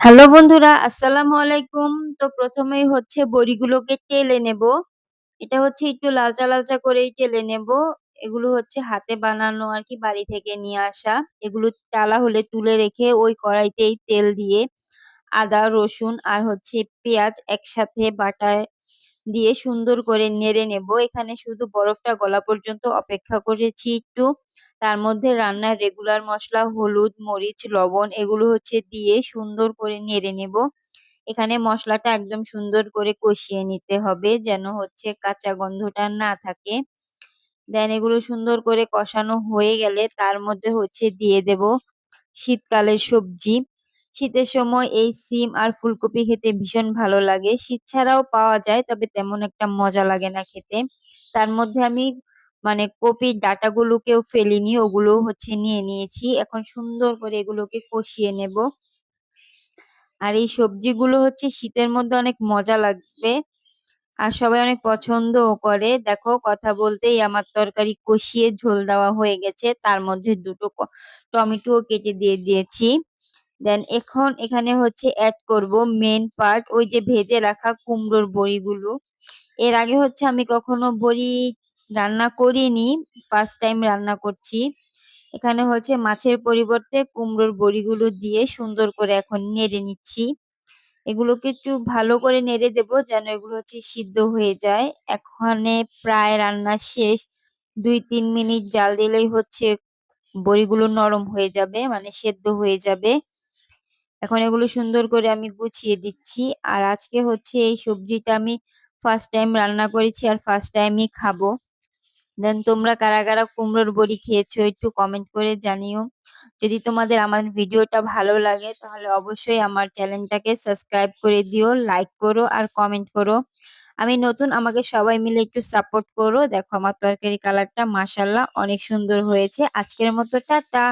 Hello বন্ধুরা, আসসালামু আলাইকুম। তো প্রথমেই হচ্ছে বড়িগুলোকে টেলে নেব। এটা হচ্ছে একটু লালচা, লালচা করেই টেলে নেব। এগুলো হচ্ছে হাতে বানানো আরকি বাড়ি থেকে নিয়ে আসা। এগুলো টালা হলে তুলে রেখে ওই কড়াইতেই তেল দিয়ে আদা, রসুন আর হচ্ছে পেঁয়াজ একসাথে বাটায় দিয়ে সুন্দর করে নেড়ে নেব। এখানে শুধু বরফটা গলা পর্যন্ত অপেক্ষা করেছি একটু। তার মধ্যে রান্নার রেগুলার মসলা হলুদ, মরিচ, লবণ এগুলো হচ্ছে দিয়ে সুন্দর করে নেড়ে নেব। এখানে মসলাটা একদম সুন্দর করে কষিয়ে নিতে হবে যেন হচ্ছে কাঁচা গন্ধটা না থাকে। দেন এগুলো সুন্দর করে কষানো হয়ে গেলে তার মধ্যে হচ্ছে দিয়ে দেব শীতকালের সবজি। শীতের সময় এই সিম আর ফুলকপি খেতে ভীষণ ভালো লাগে। শীত ছাড়াও পাওয়া যায় তবে তেমন একটা মজা লাগে না খেতে। তার মধ্যে আমি মানে কপির ডাঁটাগুলোকেও ফেলিনি, ওগুলোও হচ্ছে নিয়ে নিয়েছি। এখন সুন্দর করে এগুলোকে কষিয়ে নেব। আর এই সবজিগুলো হচ্ছে শীতের মধ্যে অনেক মজা লাগবে। আর সবাই অনেক পছন্দও করে। দেখো কথা বলতেই আমার তরকারি কষিয়ে ঝোল দেওয়া হয়ে গেছে। তার মধ্যে ২ টো টমেটোও কেটে দিয়ে দিয়েছি। দেন এখন এখানে হচ্ছে এড করব মেইন পার্ট ওই যে ভেজে রাখা কুমড়োর বড়িগুলো। এর আগে হচ্ছে আমি কখনো বড়ি রান্না করিনি। ফার্স্ট টাইম রান্না করছি। এখানে হচ্ছে মাছের পরিবর্তে কুমড়োর বড়িগুলো দিয়ে সুন্দর করে এখন নেড়ে নিচ্ছি। এগুলোকে একটু ভালো করে নেড়ে দেব যেন এগুলো হচ্ছে সিদ্ধ হয়ে যায়। এখানে প্রায় রান্না শেষ। ২-৩ মিনিট জাল দিলেই হচ্ছে বড়িগুলো নরম হয়ে যাবে মানে সেদ্ধ হয়ে যাবে। এখন এগুলো সুন্দর করে আমি গুছিয়ে দিচ্ছি। আর আজকে হচ্ছে এই সবজিটা আমি ফার্স্ট টাইম রান্না করেছি আর ফার্স্ট টাইমই খাবো। দেন তোমরা কারা, কারা কুমড়োর বড়ি খেয়েছো একটু কমেন্ট করে জানিও। যদি তোমাদের আমার ভিডিওটা ভালো লাগে তাহলে অবশ্যই আমার চ্যানেলটাকে সাবস্ক্রাইব করে দিও, লাইক করো আর কমেন্ট করো। আমি নতুন আমাকে সবাই মিলে একটু সাপোর্ট করো। দেখো আমার তরকারি কালারটা মাশাআল্লাহ অনেক সুন্দর হয়েছে। আজকের মতো টাটা।